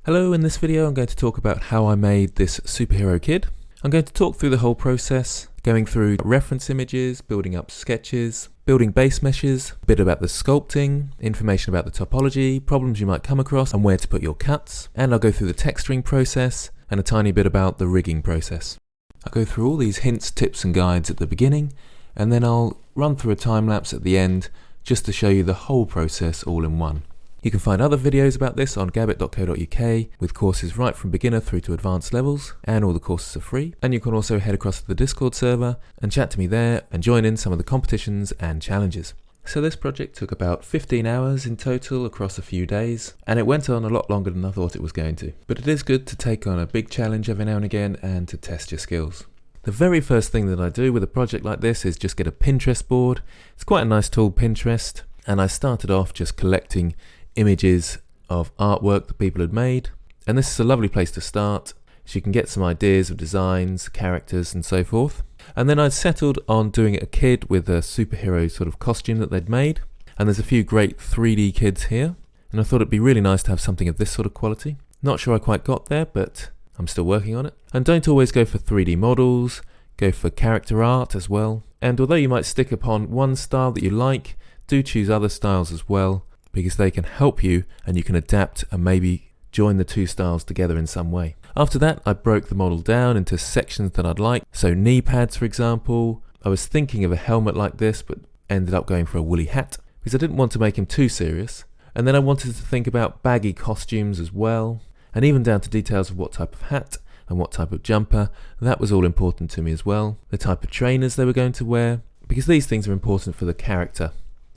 Hello, in this video I'm going to talk about how I made this superhero kid. I'm going to talk through the whole process, going through reference images, building up sketches, building base meshes, a bit about the sculpting, information about the topology, problems you might come across and where to put your cuts, and I'll go through the texturing process and a tiny bit about the rigging process. I'll go through all these hints, tips and guides at the beginning, and then I'll run through a time lapse at the end just to show you the whole process all in one. You can find other videos about this on gearbest.co.uk with courses right from beginner through to advanced levels, and all the courses are free. And you can also head across to the Discord server and chat to me there and join in some of the competitions and challenges. So this project took about 15 hours in total across a few days, and it went on a lot longer than I thought it was going to. But it is good to take on a big challenge every now and again and to test your skills. The very first thing that I do with a project like this is just get a Pinterest board. It's quite a nice tool, Pinterest, and I started off just collecting images of artwork that people had made, and this is a lovely place to start so you can get some ideas of designs, characters and so forth. And then I'd settled on doing a kid with a superhero sort of costume that they'd made, and there's a few great 3D kids here, and I thought it'd be really nice to have something of this sort of quality. Not sure I quite got there, but I'm still working on it. And don't always go for 3D models, go for character art as well. And although you might stick upon one style that you like, do choose other styles as well, because they can help you and you can adapt and maybe join the two styles together in some way. After that, I broke the model down into sections that I'd like. So knee pads, for example. I was thinking of a helmet like this, but ended up going for a woolly hat because I didn't want to make him too serious. And then I wanted to think about baggy costumes as well, and even down to details of what type of hat and what type of jumper. That was all important to me as well. The type of trainers they were going to wear, because these things are important for the character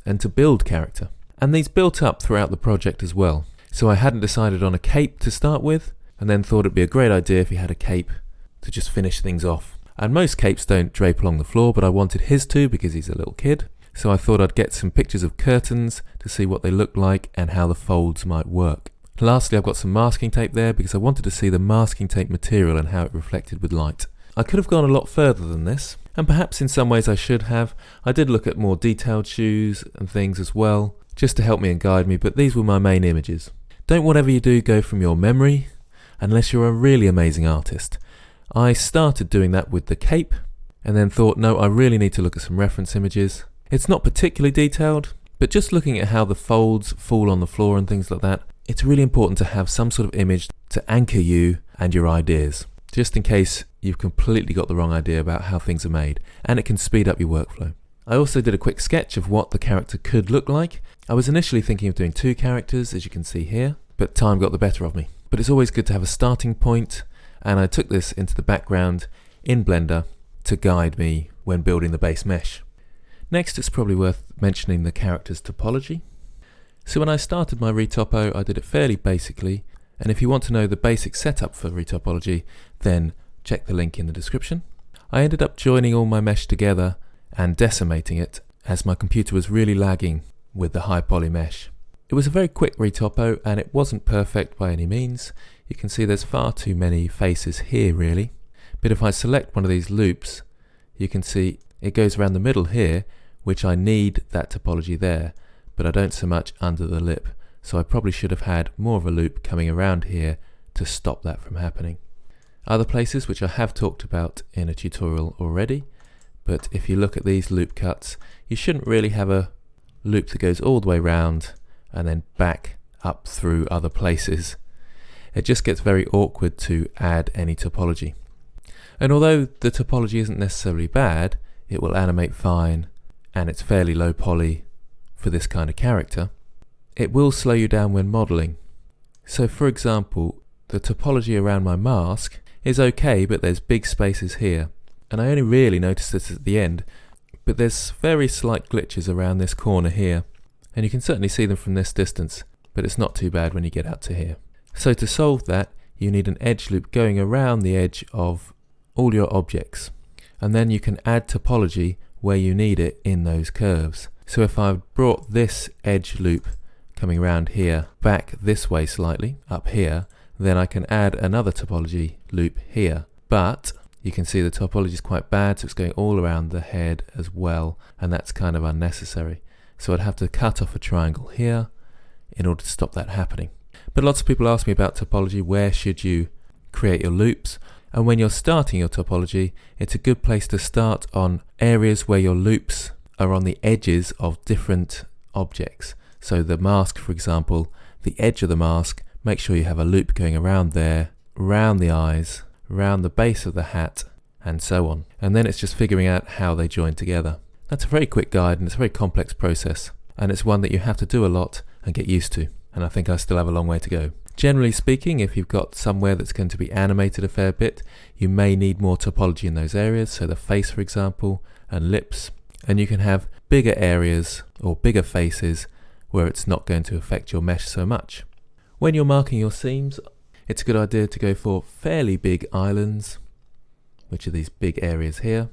and to build character. And these built up throughout the project as well. So I hadn't decided on a cape to start with, and then thought it'd be a great idea if he had a cape to just finish things off. And most capes don't drape along the floor, but I wanted his to because he's a little kid. So I thought I'd get some pictures of curtains to see what they look like and how the folds might work. Lastly, I've got some masking tape there because I wanted to see the masking tape material and how it reflected with light. I could have gone a lot further than this, and perhaps in some ways I should have. I did look at more detailed shoes and things as well, just to help me and guide me, but these were my main images. Don't whatever you do go from your memory, unless you're a really amazing artist. I started doing that with the cape, and then thought, no, I really need to look at some reference images. It's not particularly detailed, but just looking at how the folds fall on the floor and things like that, it's really important to have some sort of image to anchor you and your ideas, just in case you've completely got the wrong idea about how things are made, and it can speed up your workflow. I also did a quick sketch of what the character could look like. I was initially thinking of doing 2 characters, as you can see here, but time got the better of me. But it's always good to have a starting point, and I took this into the background in Blender to guide me when building the base mesh. Next, it's probably worth mentioning the character's topology. So when I started my retopo, I did it fairly basically, and if you want to know the basic setup for retopology, then check the link in the description. I ended up joining all my mesh together and decimating it as my computer was really lagging with the high poly mesh. It was a very quick retopo and it wasn't perfect by any means. You can see there's far too many faces here really, but if I select one of these loops, you can see it goes around the middle here, which I need that topology there, but I don't so much under the lip, so I probably should have had more of a loop coming around here to stop that from happening. Other places which I have talked about in a tutorial already, but if you look at these loop cuts, you shouldn't really have a loop that goes all the way round and then back up through other places. It just gets very awkward to add any topology. And although the topology isn't necessarily bad, it will animate fine and it's fairly low poly for this kind of character, it will slow you down when modeling. So for example, the topology around my mask is okay, but there's big spaces here. And I only really noticed this at the end, but there's very slight glitches around this corner here, and you can certainly see them from this distance, but it's not too bad when you get out to here. So to solve that, you need an edge loop going around the edge of all your objects, and then you can add topology where you need it in those curves. So if I brought this edge loop coming around here back this way slightly, up here, then I can add another topology loop here, but you can see the topology is quite bad, so it's going all around the head as well, and that's kind of unnecessary. So I'd have to cut off a triangle here in order to stop that happening. But lots of people ask me about topology, where should you create your loops? And when you're starting your topology, it's a good place to start on areas where your loops are on the edges of different objects. So the mask, for example, the edge of the mask, make sure you have a loop going around there, around the eyes, around the base of the hat, and so on. And then it's just figuring out how they join together. That's a very quick guide, and it's a very complex process, and it's one that you have to do a lot and get used to, and I think I still have a long way to go. Generally speaking, if you've got somewhere that's going to be animated a fair bit, you may need more topology in those areas, so the face, for example, and lips, and you can have bigger areas or bigger faces where it's not going to affect your mesh so much. When you're marking your seams, it's a good idea to go for fairly big islands, which are these big areas here.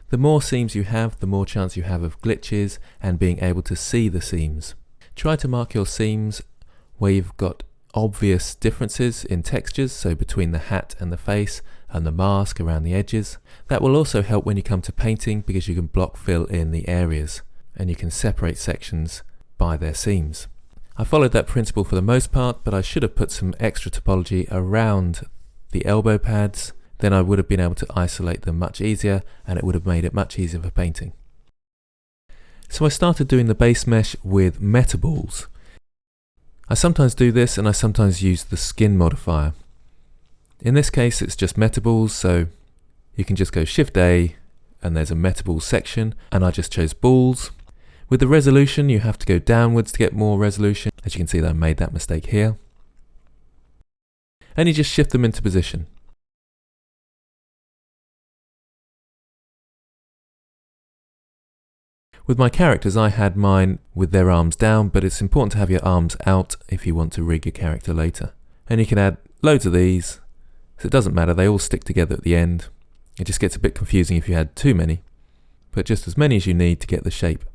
The more seams you have, the more chance you have of glitches and being able to see the seams. Try to mark your seams where you've got obvious differences in textures, so between the hat and the face and the mask around the edges. That will also help when you come to painting, because you can block fill in the areas and you can separate sections by their seams. I followed that principle for the most part, but I should have put some extra topology around the elbow pads. Then I would have been able to isolate them much easier, and it would have made it much easier for painting. So I started doing the base mesh with metaballs. I sometimes do this, and I sometimes use the skin modifier. In this case it's just metaballs, so you can just go Shift A and there's a metable section, and I just chose balls. With the resolution you have to go downwards to get more resolution. As you can see, I made that mistake here. And you just shift them into position. With my characters, I had mine with their arms down, but it's important to have your arms out if you want to rig your character later. And you can add loads of these, so it doesn't matter, they all stick together at the end. It just gets a bit confusing if you had too many, but just as many as you need to get the shape.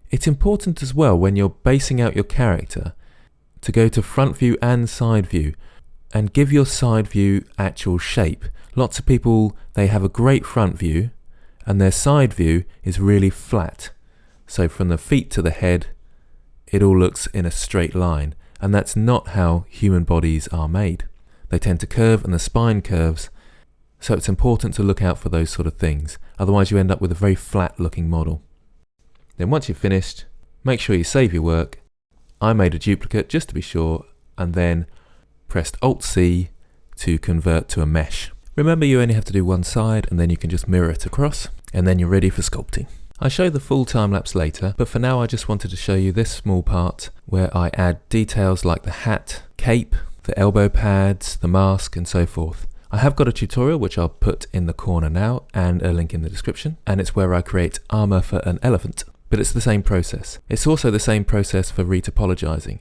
It's important as well when you're basing out your character to go to front view and side view and give your side view actual shape. Lots of people, they have a great front view and their side view is really flat. So from the feet to the head, it all looks in a straight line, and that's not how human bodies are made. They tend to curve and the spine curves, so it's important to look out for those sort of things. Otherwise you end up with a very flat looking model. Then once you've finished, make sure you save your work. I made a duplicate just to be sure, and then pressed Alt-C to convert to a mesh. Remember, you only have to do one side and then you can just mirror it across, and then you're ready for sculpting. I show the full time-lapse later, but for now I just wanted to show you this small part where I add details like the hat, cape, the elbow pads, the mask, and so forth. I have got a tutorial which I'll put in the corner now and a link in the description, and it's where I create armor for an elephant. But it's the same process. It's also the same process for retopologizing.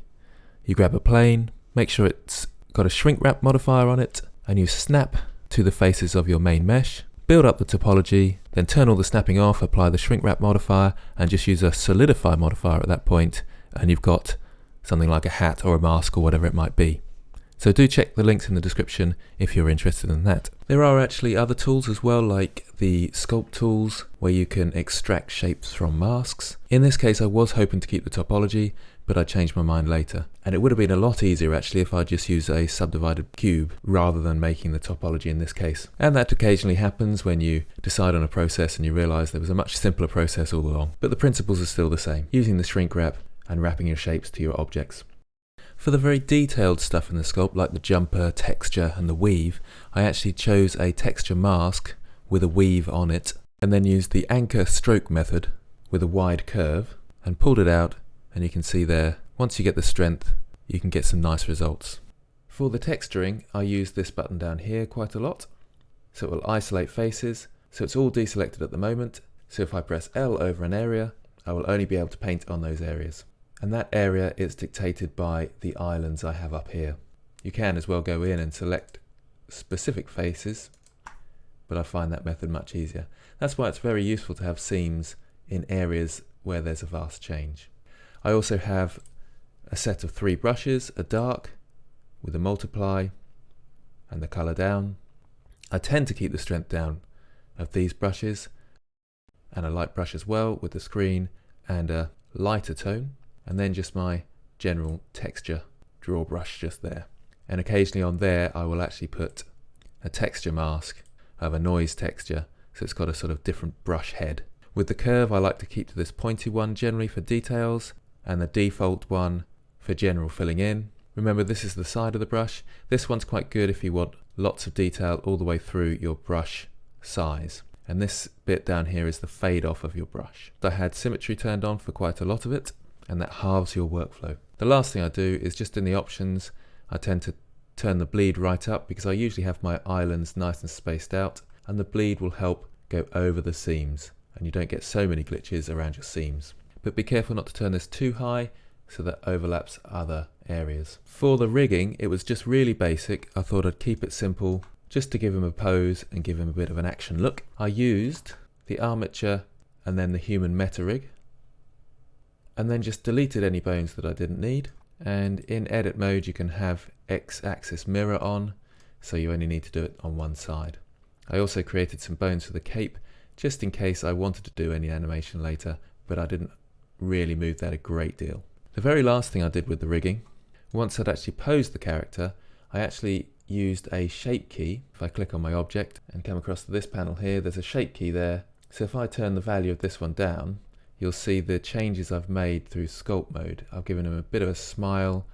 You grab a plane, make sure it's got a shrink wrap modifier on it, and you snap to the faces of your main mesh, build up the topology, then turn all the snapping off, apply the shrink wrap modifier, and just use a solidify modifier at that point, and you've got something like a hat or a mask or whatever it might be. So do check the links in the description if you're interested in that. There are actually other tools as well, like the sculpt tools, where you can extract shapes from masks. In this case I was hoping to keep the topology, but I changed my mind later. And it would have been a lot easier actually if I just used a subdivided cube rather than making the topology in this case. And that occasionally happens when you decide on a process and you realise there was a much simpler process all along. But the principles are still the same, using the shrink wrap and wrapping your shapes to your objects. For the very detailed stuff in the sculpt, like the jumper, texture and the weave, I actually chose a texture mask with a weave on it, and then used the anchor stroke method with a wide curve and pulled it out, and you can see there, once you get the strength, you can get some nice results. For the texturing, I use this button down here quite a lot, so it will isolate faces, so it's all deselected at the moment, so if I press L over an area, I will only be able to paint on those areas. And that area is dictated by the islands I have up here. You can as well go in and select specific faces, but I find that method much easier. That's why it's very useful to have seams in areas where there's a vast change. I also have a set of 3 brushes, a dark with a multiply and the color down, I tend to keep the strength down of these brushes, and a light brush as well with the screen and a lighter tone, and then just my general texture draw brush just there. And occasionally on there I will actually put a texture mask of a noise texture, so it's got a sort of different brush head. With the curve I like to keep to this pointy one generally for details, and the default one for general filling in. Remember, this is the side of the brush. This one's quite good if you want lots of detail all the way through your brush size. And this bit down here is the fade off of your brush. I had symmetry turned on for quite a lot of it, and that halves your workflow. The last thing I do is just in the options, I tend to turn the bleed right up because I usually have my islands nice and spaced out, and the bleed will help go over the seams, and you don't get so many glitches around your seams. But be careful not to turn this too high so that overlaps other areas. For the rigging, it was just really basic. I thought I'd keep it simple just to give him a pose and give him a bit of an action look. I used the armature and then the human meta rig, and then just deleted any bones that I didn't need. And in edit mode you can have X-axis mirror on, so you only need to do it on one side. I also created some bones for the cape just in case I wanted to do any animation later, but I didn't really move that a great deal. The very last thing I did with the rigging, once I'd actually posed the character, I actually used a shape key. If I click on my object and come across to this panel here, there's a shape key there. So if I turn the value of this one down, you'll see the changes I've made through sculpt mode. I've given him a bit of a smile.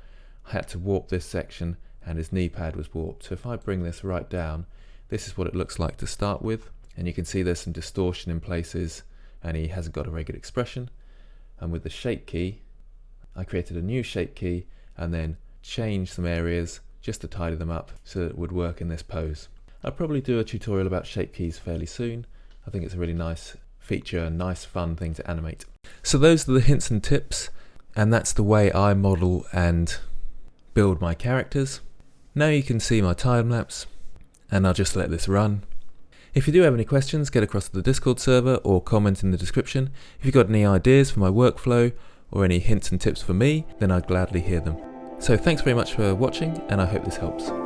I had to warp this section and his knee pad was warped. So if I bring this right down, this is what it looks like to start with. And you can see there's some distortion in places and he hasn't got a regular expression. And with the shape key, I created a new shape key and then changed some areas just to tidy them up so that it would work in this pose. I'll probably do a tutorial about shape keys fairly soon. I think it's a really nice feature, a nice fun thing to animate. So those are the hints and tips, and that's the way I model and build my characters. Now you can see my time lapse, and I'll just let this run. If you do have any questions, get across to the Discord server or comment in the description. If you've got any ideas for my workflow or any hints and tips for me, then I'd gladly hear them. So thanks very much for watching, and I hope this helps.